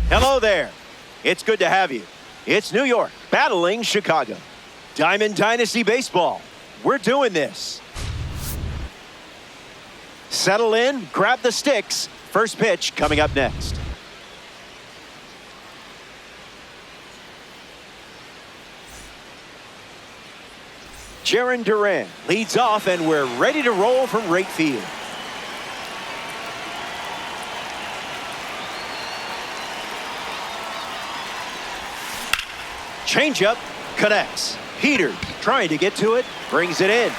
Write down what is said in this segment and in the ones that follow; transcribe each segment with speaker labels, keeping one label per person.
Speaker 1: Hello there. It's good to have you. It's New York battling Chicago. Diamond Dynasty Baseball. We're doing this. Settle in, grab the sticks. First pitch coming up next. Jarren Duran leads off, and we're ready to roll from right field. Changeup connects. Peters trying to get to it, brings it in.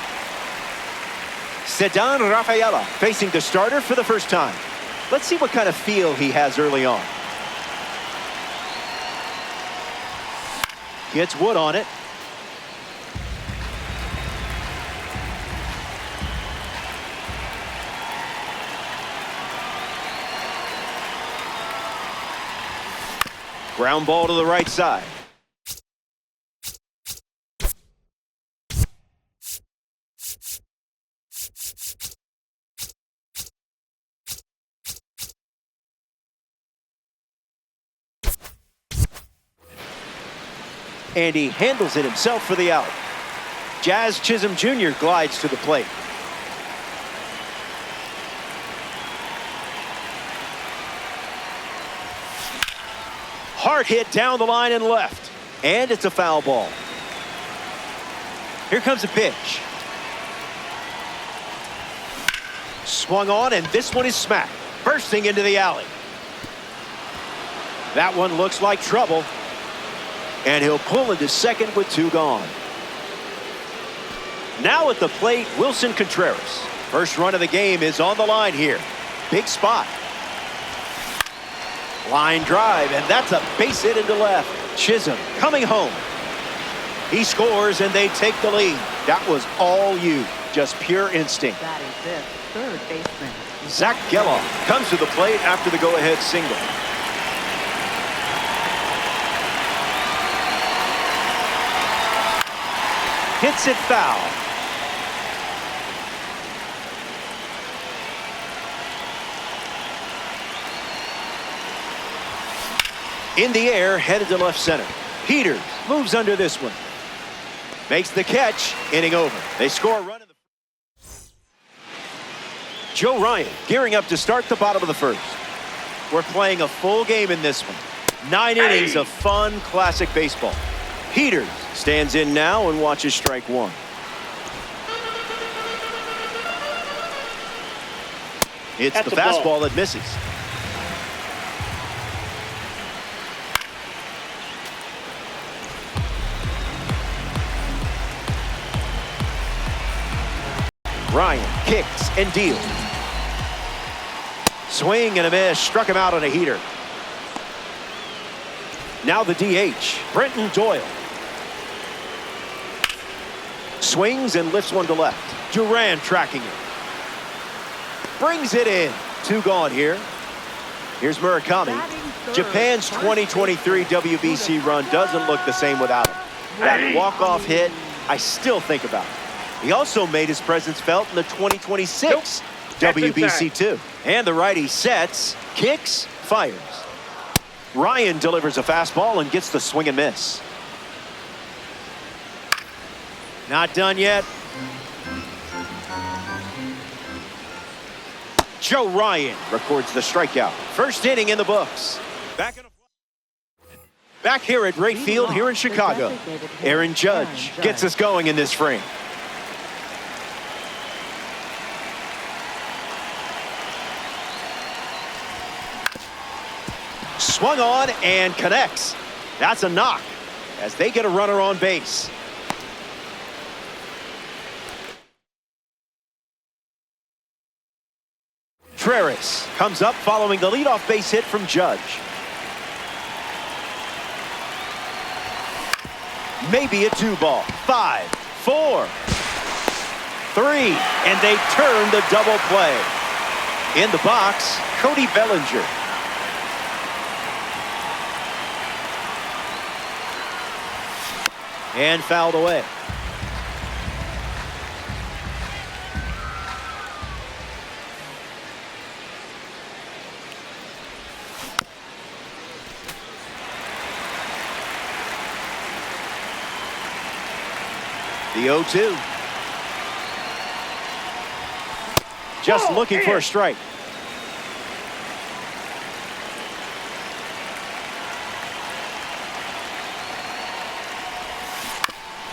Speaker 1: Ceddanne Rafaela facing the starter for the first time. Let's see what kind of feel he has early on. Gets Wood on it. Ground ball to the right side. And he handles it himself for the out. Jazz Chisholm Jr. glides to the plate. Hard hit down the line and left. And it's a foul ball. Here comes a pitch. Swung on, and this one is smacked. Bursting into the alley. That one looks like trouble. And he'll pull into second with two gone. Now at the plate, Wilson Contreras. First run of the game is on the line here. Big spot. Line drive, and that's a base hit into left. Chisholm coming home. He scores, and they take the lead. That was all you, just pure instinct.
Speaker 2: That is this third baseman.
Speaker 1: Zach Geloff comes to the plate after the go-ahead single. Hits it foul. In the air, headed to left center. Peters moves under this one. Makes the catch, inning over. They score a run in the Joe Ryan gearing up to start the bottom of the first. We're playing a full game in this one. 9 innings of fun, classic baseball. Peters stands in now and watches strike one. It's the fastball that misses. Ryan kicks and deals. Swing and a miss. Struck him out on a heater. Now the DH, Brenton Doyle. Swings and lifts one to left. Duran tracking it. Brings it in. Two gone here. Here's Murakami. Japan's 2023 WBC run doesn't look the same without him. That walk-off hit, I still think about it. He also made his presence felt in the 2026 WBC too. And the righty sets, kicks, fires. Ryan delivers a fastball and gets the swing and miss. Not done yet. Joe Ryan records the strikeout. First inning in the books. Back here at right field here in Chicago. Aaron Judge gets us going in this frame. Swung on and connects. That's a knock as they get a runner on base. Contreras comes up following the leadoff base hit from Judge. Maybe a 2-ball. 5, 4, 3, and they turn the double play. In the box, Cody Bellinger. And fouled away. The 0-2. Just looking for a strike.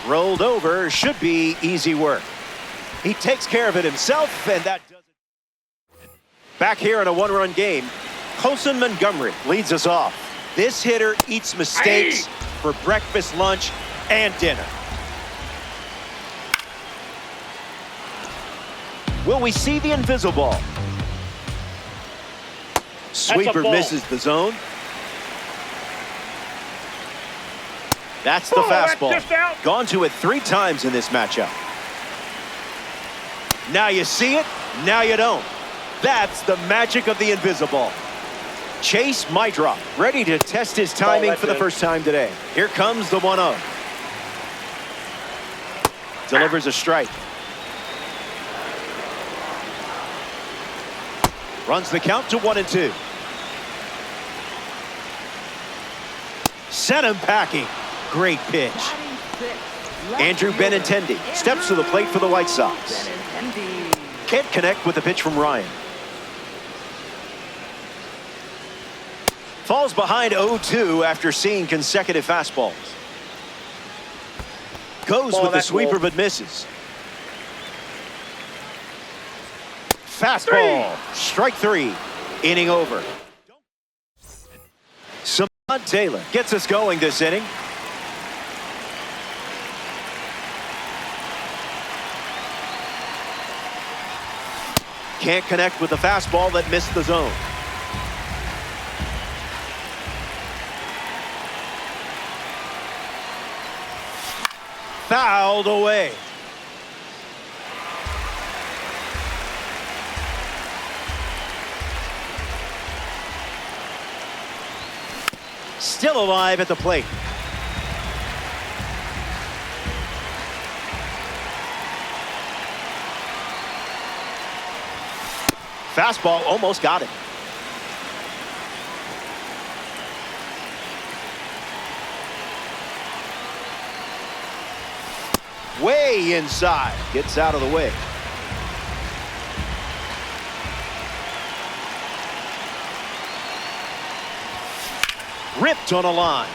Speaker 1: Rolled over, should be easy work. He takes care of it himself, and that does it. Back here in a one-run game, Colson Montgomery leads us off. This hitter eats mistakes for breakfast, lunch, and dinner. Will we see the invisible ball? Sweeper misses the zone. That's the fastball. Gone to it 3 times in this matchup. Now you see it, now you don't. That's the magic of the invisible. Chase might drop, ready to test his timing for the first time today. Here comes the 1-0. Delivers a strike. Runs the count to 1-2. Sent him packing. Great pitch. Andrew Benintendi steps to the plate for the White Sox. Can't connect with the pitch from Ryan. Falls behind 0-2 after seeing consecutive fastballs. Goes with the sweeper but misses. Fastball. Strike 3. Inning over. Samad Taylor gets us going this inning. Can't connect with the fastball that missed the zone. Fouled away. Still alive at the plate. Fastball almost got it. Way inside. Gets out of the way. Ripped on a line.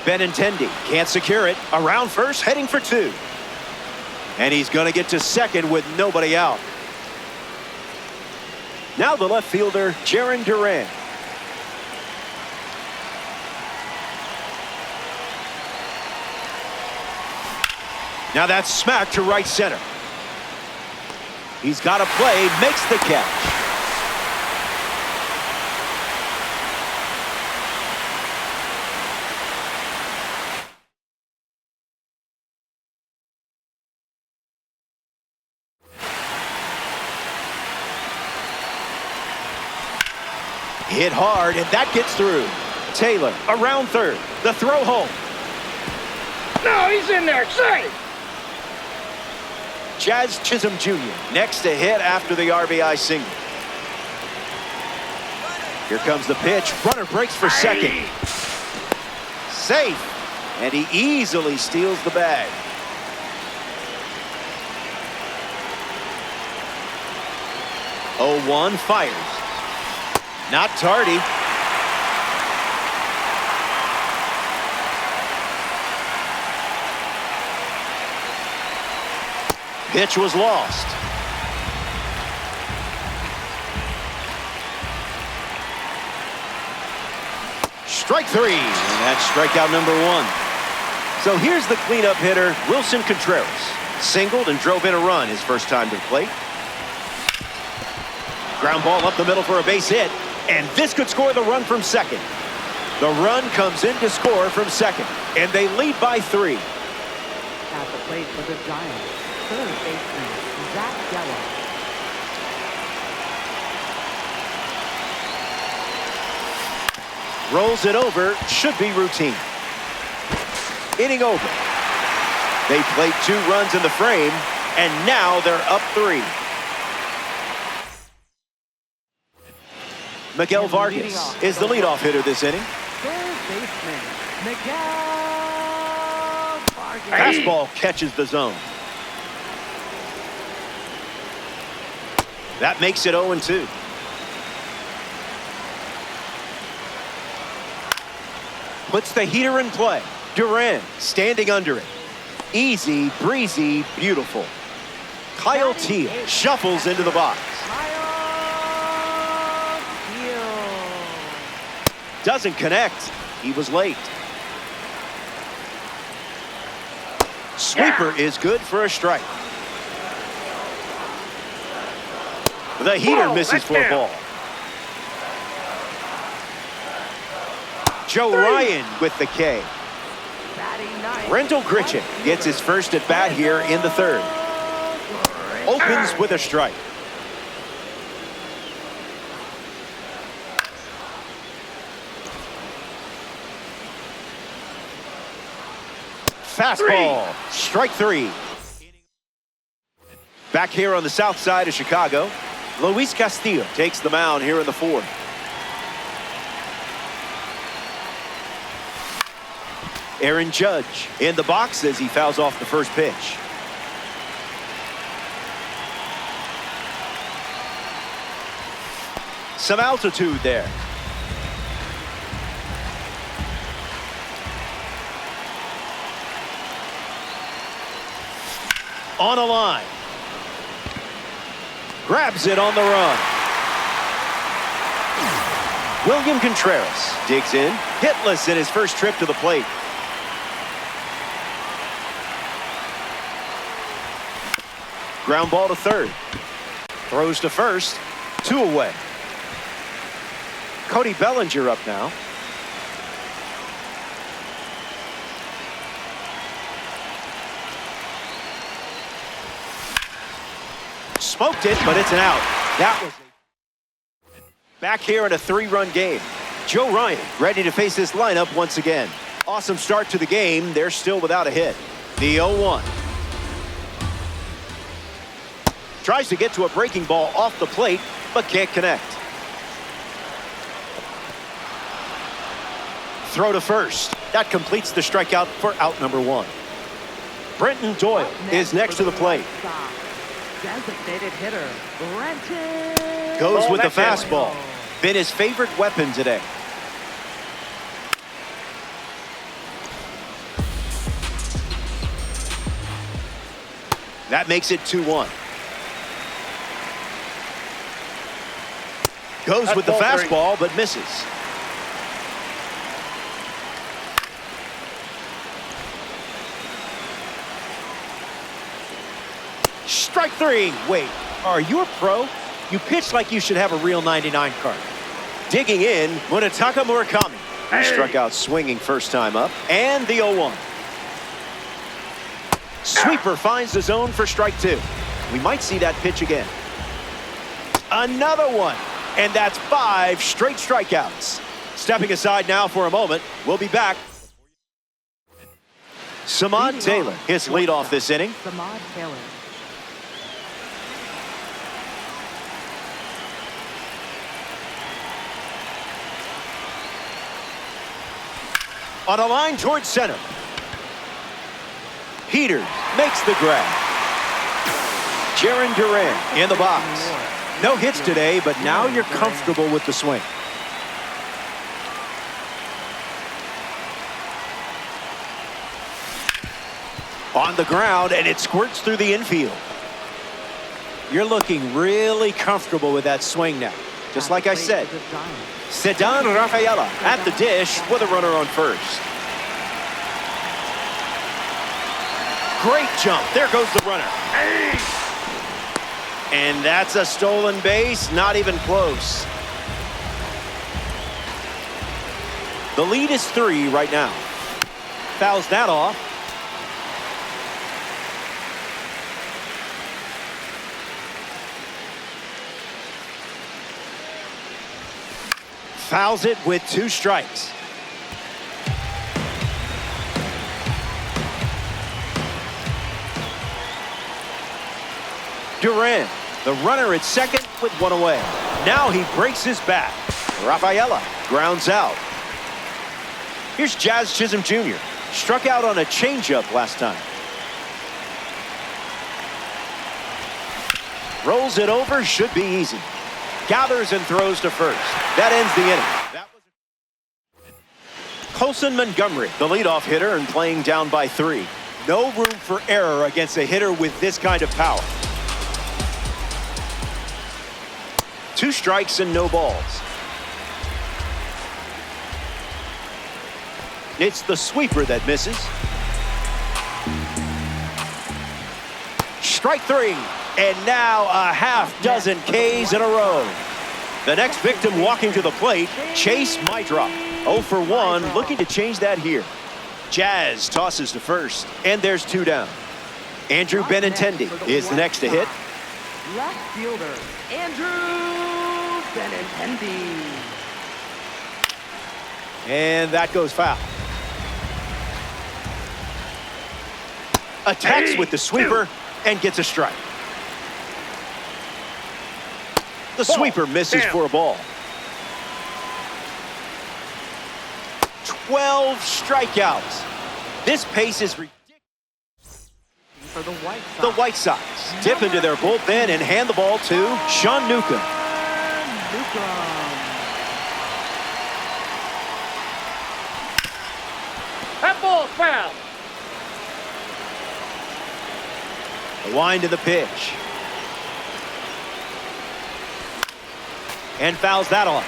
Speaker 1: Benintendi can't secure it. Around first, heading for 2. And he's going to get to second with nobody out. Now the left fielder, Jarren Duran. Now that's smacked to right center. He's got a play, makes the catch. Hit hard, and that gets through. Taylor around third. The throw home.
Speaker 3: No, he's in there. Safe.
Speaker 1: Jazz Chisholm Jr. next to hit after the RBI single. Here comes the pitch. Runner breaks for second. Safe. And he easily steals the bag. Oh, 1 fires. Not tardy. Pitch was lost. Strike 3. And that's strikeout number 1. So here's the cleanup hitter, Wilson Contreras. Singled and drove in a run his first time to the plate. Ground ball up the middle for a base hit. And this could score the run from second. The run comes in to score from second. And they lead by 3.
Speaker 2: At the plate for the Giants, third baseman, Zach Della.
Speaker 1: Rolls it over, should be routine. Inning over. They played 2 runs in the frame, and now they're up 3. Miguel Vargas is the leadoff hitter this inning.
Speaker 2: Third baseman, Miguel Vargas.
Speaker 1: Fastball catches the zone. That makes it 0-2. Puts the heater in play. Duran standing under it. Easy, breezy, beautiful. Kyle Teel shuffles into the box. Doesn't connect. He was late. Sweeper is good for a strike. The heater misses for a ball. Joe Ryan with the K. Rendell Grichuk gets his first at bat here in the third. Opens with a strike. Fastball, strike 3. Back here on the south side of Chicago, Luis Castillo takes the mound here in the fourth. Aaron Judge in the box as he fouls off the first pitch. Some altitude there. On a line. Grabs it on the run. William Contreras digs in, hitless in his first trip to the plate. Ground ball to third. Throws to first. 2 away. Cody Bellinger up now. Smoked it, but it's an out. That was back here in a 3-run game. Joe Ryan ready to face this lineup once again. Awesome start to the game. They're still without a hit. The 0-1. Tries to get to a breaking ball off the plate, but can't connect. Throw to first. That completes the strikeout for out number 1. Brenton Doyle is next to the plate.
Speaker 2: Designated hitter, Brenton.
Speaker 1: Goes with the fastball. Been his favorite weapon today. That makes it 2-1. Goes with the fastball, but misses. Strike 3. Wait, are you a pro? You pitch like you should have a real 99 card. Digging in, Munetaka Murakami. He struck out swinging first time up. And the 0-1. Sweeper finds the zone for strike 2. We might see that pitch again. Another one. And that's 5 straight strikeouts. Stepping aside now for a moment. We'll be back. Samad Taylor hits leadoff this inning.
Speaker 2: Samad Taylor.
Speaker 1: On a line towards center. Peters makes the grab. Jarren Duran in the box. No hits today, but now you're comfortable with the swing. On the ground, and it squirts through the infield. You're looking really comfortable with that swing now. Just like I said. Ceddanne Rafaela at the dish with a runner on first. Great jump. There goes the runner. And that's a stolen base. Not even close. The lead is 3 right now. Fouls that off. Fouls it with 2 strikes. Duran, the runner at second with 1 away. Now he breaks his back. Rafaela grounds out. Here's Jazz Chisholm Jr. Struck out on a changeup last time. Rolls it over, should be easy. Gathers and throws to first. That ends the inning. Colson Montgomery, the leadoff hitter, and playing down by 3. No room for error against a hitter with this kind of power. 2 strikes and no balls. It's the sweeper that misses. Strike 3. And now a half dozen Ks in a row. The next victim walking to the plate, Chase Mydrop. 0 for 1, looking to change that here. Jazz tosses to first, and there's 2 down. Andrew Benintendi is the next to hit.
Speaker 2: Left fielder, Andrew Benintendi.
Speaker 1: And that goes foul. Attacks with the sweeper and gets a strike. The sweeper misses for a ball. 12 strikeouts. This pace is ridiculous.
Speaker 2: For the White Sox.
Speaker 1: The White Sox dip into their bullpen and hand the ball to Sean Newcomb.
Speaker 3: That ball's foul.
Speaker 1: The wind of the pitch. And fouls that off.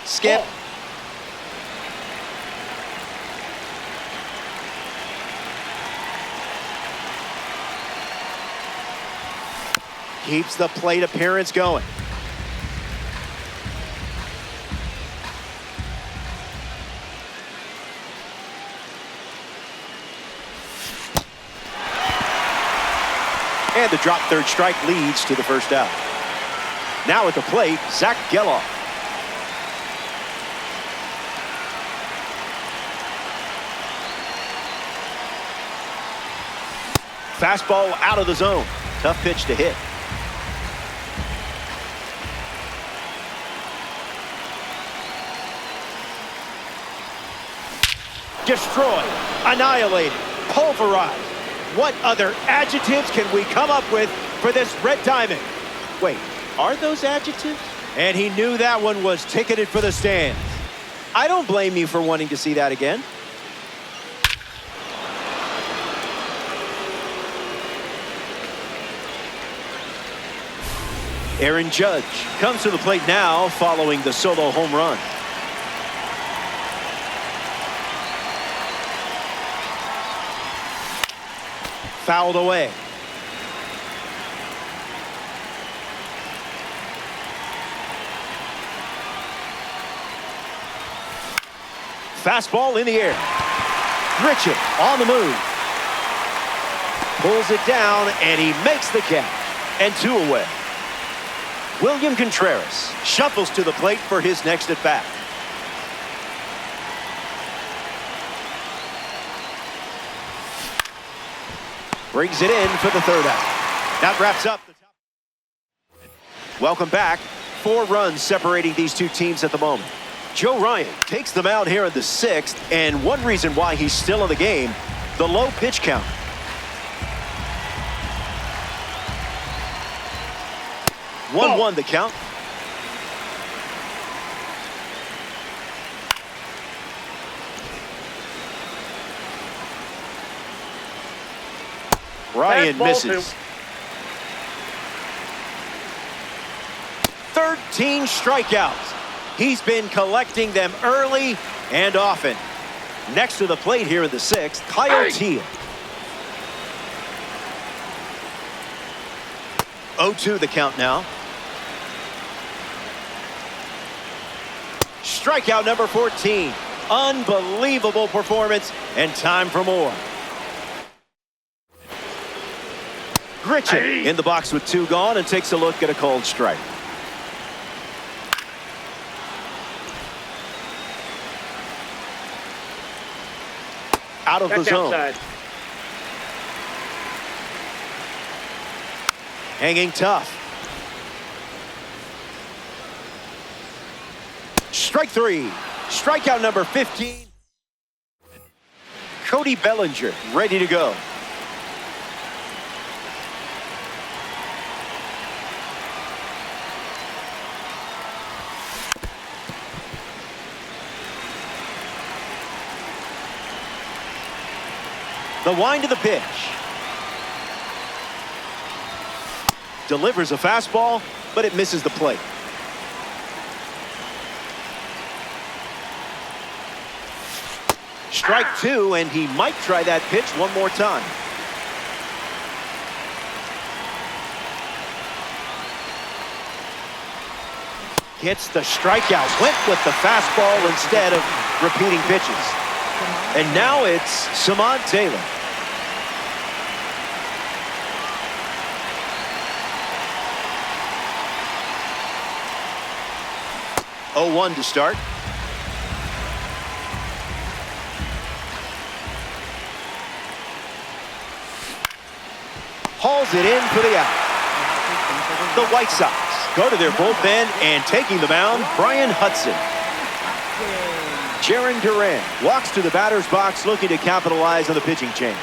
Speaker 1: Skip. Keeps the plate appearance going. And the drop third strike leads to the first out. Now at the plate, Zach Geloff. Fastball out of the zone. Tough pitch to hit. Destroyed, annihilated, pulverized. What other adjectives can we come up with for this red diamond? Wait, are those adjectives? And he knew that one was ticketed for the stands. I don't blame you for wanting to see that again. Aaron Judge comes to the plate now following the solo home run. Fouled away. Fastball in the air. Richard on the move. Pulls it down and he makes the catch. And 2 away. William Contreras shuffles to the plate for his next at bat. Brings it in for the 3rd out. That wraps up the top. Welcome back. 4 runs separating these 2 teams at the moment. Joe Ryan takes them out here in the 6th, and one reason why he's still in the game, the low pitch count. One 1 the count. Ryan misses. 13 strikeouts. He's been collecting them early and often. Next to the plate here in the 6th, Kyle Teal. 0-2 the count now. Strikeout number 14. Unbelievable performance, and time for more. Gritchen in the box with 2 gone and takes a look at a cold strike. Out of the zone.
Speaker 3: Outside.
Speaker 1: Hanging tough. Strike three. Strikeout number 15. Cody Bellinger ready to go. The wind of the pitch. Delivers a fastball, but it misses the plate. Strike two, and he might try that pitch one more time. Gets the strikeout. Went with the fastball instead of repeating pitches. And now it's Samad Taylor. Oh, 1 to start. Hauls it in for the out. The White Sox go to their bullpen, and taking the mound, Brian Hudson. Jaron Duran walks to the batter's box looking to capitalize on the pitching change.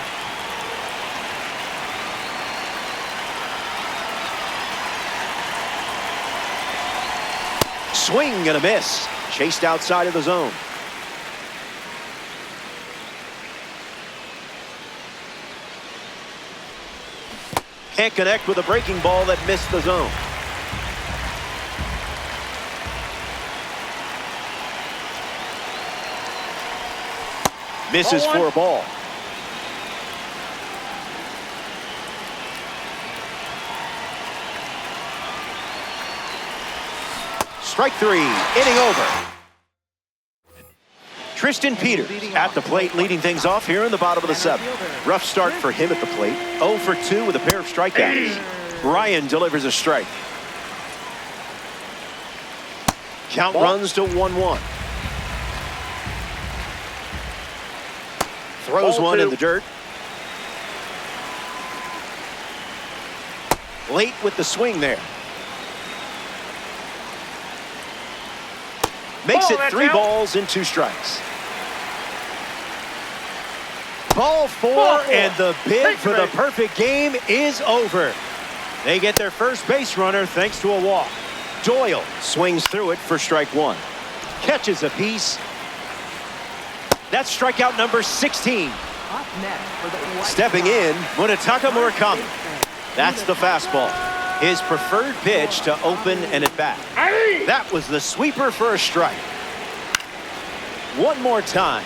Speaker 1: Swing and a miss. Chased outside of the zone. Can't connect with a breaking ball that missed the zone. Misses for a ball. Strike three, inning over. Tristan Peters at the plate, leading things off here in the bottom of the seventh. Rough start for him at the plate. 0 for 2 with a pair of strikeouts. Ryan delivers a strike. Count runs to 1-1. Throws one in the dirt. Late with the swing there. Makes it 3 balls and 2 strikes. Ball 4, and the bid for the perfect game is over. They get their first base runner thanks to a walk. Doyle swings through it for strike 1. Catches a piece. That's strikeout number 16. Stepping in, Munetaka Murakami. That's the fastball. His preferred pitch to open an at-bat. That was the sweeper for a strike. One more time.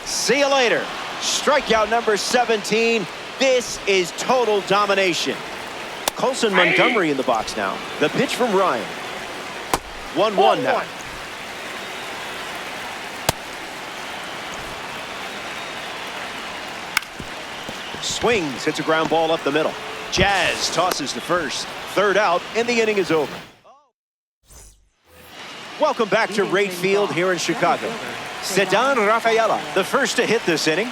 Speaker 1: See you later. Strikeout number 17. This is total domination. Colson Montgomery in the box now. The pitch from Ryan. 1-1 now. Swings, hits a ground ball up the middle. Jazz tosses to first. Third out, and the inning is over. Welcome back to Wright Field here in Chicago. Ceddanne Rafaela, the first to hit this inning.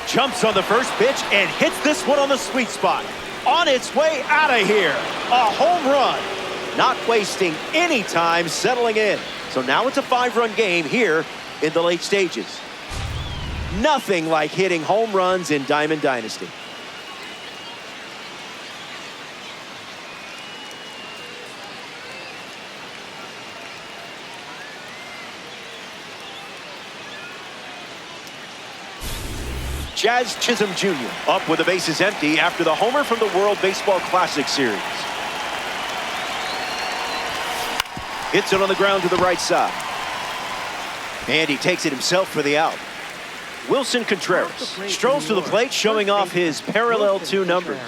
Speaker 1: Jumps on the first pitch and hits this one on the sweet spot. On its way out of here. A home run. Not wasting any time settling in. So now it's a 5-run game here in the late stages. Nothing like hitting home runs in Diamond Dynasty. Jazz Chisholm Jr. up with the bases empty after the homer from the World Baseball Classic Series. Hits it on the ground to the right side. And he takes it himself for the out. Wilson Contreras strolls to the plate, showing off his parallel 2 numbers.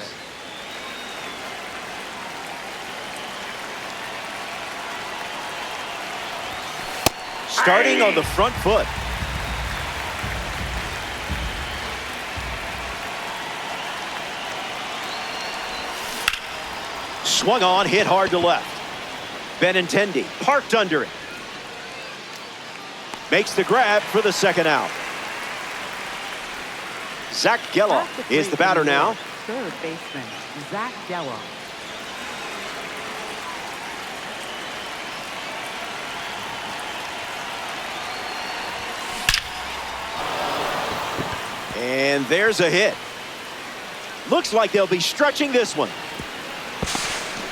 Speaker 1: Starting on the front foot. Swung on, hit hard to left. Benintendi parked under it. Makes the grab for the second out. Zach Gelof,
Speaker 2: 'At the plate, is the batter now.
Speaker 1: is the batter now.
Speaker 2: Third baseman, Zach Gelof.
Speaker 1: 1-0 And there's a hit. Looks like they'll be stretching this one.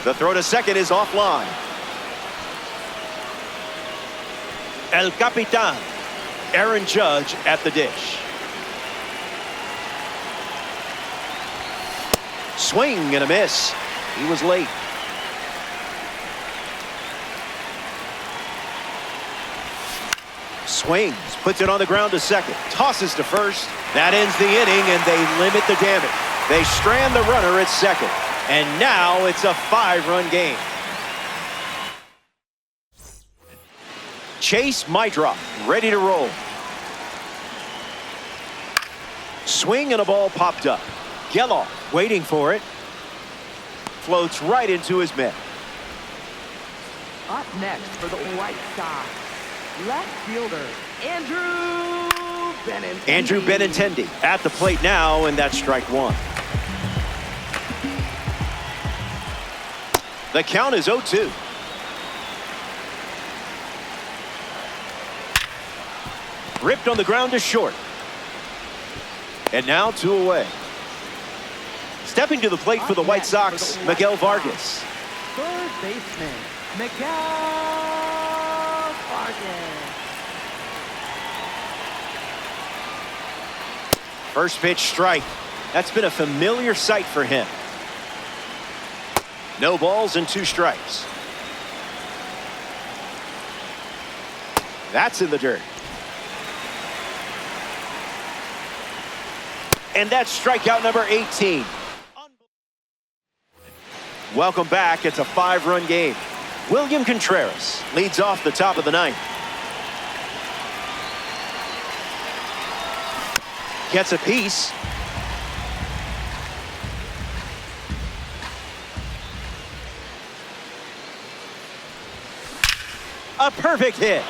Speaker 1: The throw to second is offline. El Capitan, Aaron Judge at the dish. Swing and a miss. He was late. Swings, puts it on the ground to second, tosses to first. That ends the inning, and they limit the damage. They strand the runner at second, and now it's a 5-run game. Chase might drop, ready to roll. Swing and a ball popped up. Geloff waiting for it. Floats right into his mitt.
Speaker 2: Up next for the White Sox, left fielder
Speaker 1: Andrew Benintendi at the plate now, and that's strike one. The count is 0-2. Ripped on the ground to short. And now 2 away. Stepping to the plate for the White Sox, Miguel Vargas.
Speaker 2: Third baseman, Miguel Vargas.
Speaker 1: First pitch strike. That's been a familiar sight for him. No balls and 2 strikes. That's in the dirt. And that's strikeout number 18. Welcome back. It's a 5-run game. William Contreras leads off the top of the 9th. Gets a piece. A perfect hit.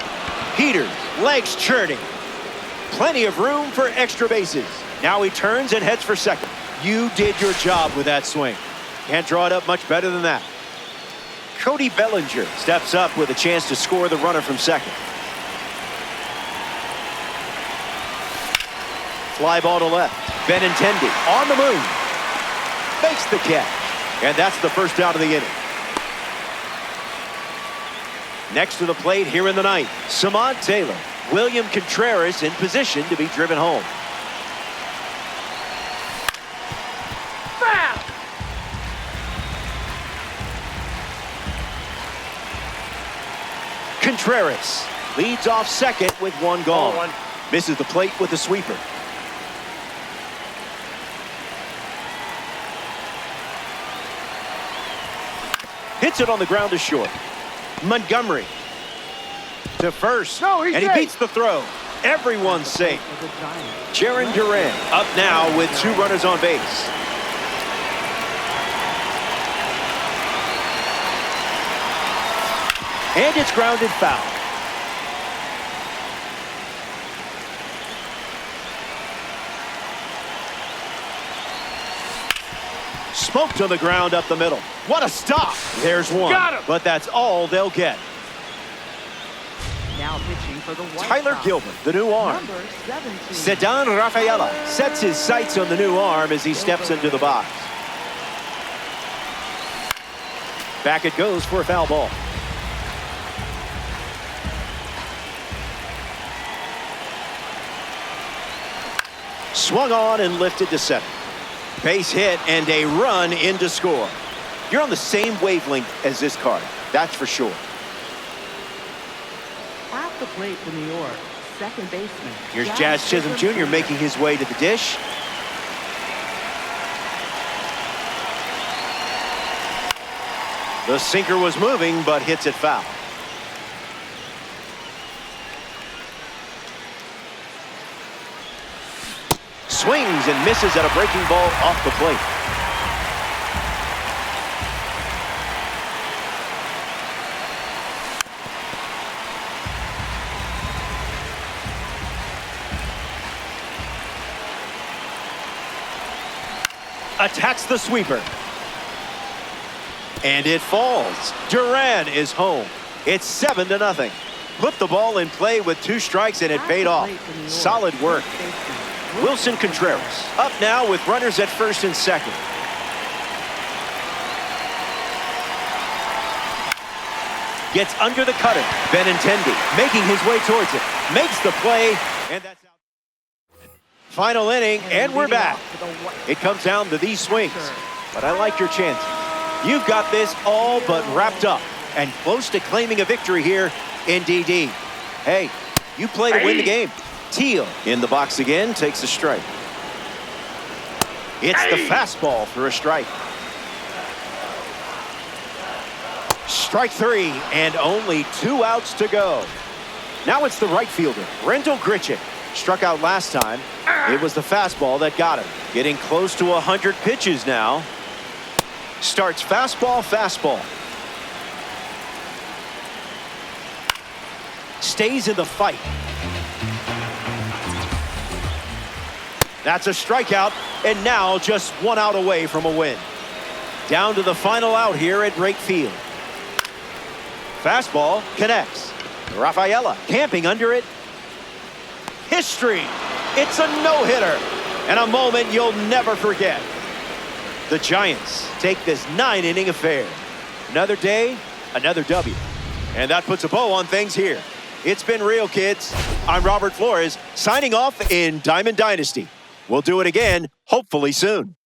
Speaker 1: Peters, legs churning. Plenty of room for extra bases. Now he turns and heads for second. You did your job with that swing. Can't draw it up much better than that. Cody Bellinger steps up with a chance to score the runner from second. Fly ball to left. Benintendi on the move. Makes the catch. And that's the first out of the inning. Next to the plate here in the 9th, Samad Taylor. William Contreras in position to be driven home.
Speaker 3: Foul!
Speaker 1: Contreras leads off second with 1 gone.
Speaker 3: Ball 1.
Speaker 1: Misses the plate with a sweeper. Hits it on the ground to short. Montgomery to first.
Speaker 3: No, he's
Speaker 1: and he
Speaker 3: safe.
Speaker 1: beats the throw. Everyone's safe. Jaron Duran up now with 2 runners on base. And it's grounded foul. Smoked on the ground up the middle. What a stop. There's one.
Speaker 3: Got him.
Speaker 1: But that's all they'll get.
Speaker 2: Now pitching for the White
Speaker 1: Tyler
Speaker 2: Sox,
Speaker 1: Gilman, the new arm.
Speaker 2: number 17.
Speaker 1: Sedan Rafaela sets his sights on the new arm as he steps into the box. Back it goes for a foul ball. Swung on and lifted to second. Base hit and a run in to score. You're on the same wavelength as this card, that's for sure.
Speaker 2: At the plate for New York, second baseman.
Speaker 1: Here's Jazz Chisholm Jr. making his way to the dish. The sinker was moving, but hits it foul. Swings and misses at a breaking ball off the plate. Attacks the sweeper. And it falls. Duran is home. It's 7-0. Put the ball in play with 2 strikes and it paid off. Solid work. Wilson Contreras up now with runners at first and second. Gets under the cutter. Benintendi making his way towards it. Makes the play, and that's out. Final inning, and we're back. It comes down to these swings, but I like your chances. You've got this all but wrapped up and close to claiming a victory here in DD. Hey, you play to win the game. Teal in the box again, takes a strike. It's the fastball for a strike. Strike three, and only 2 outs to go. Now it's the right fielder, Rendell Grichuk. Struck out last time. It was the fastball that got him. Getting close to 100 pitches now. Starts fastball, fastball. Stays in the fight. That's a strikeout, and now just 1 out away from a win. Down to the final out here at right field. Fastball connects. Rafaela camping under it. History. It's a no-hitter, and a moment you'll never forget. The Giants take this 9-inning affair. Another day, another W. And that puts a bow on things here. It's been real, kids. I'm Robert Flores, signing off in Diamond Dynasty. We'll do it again, hopefully soon.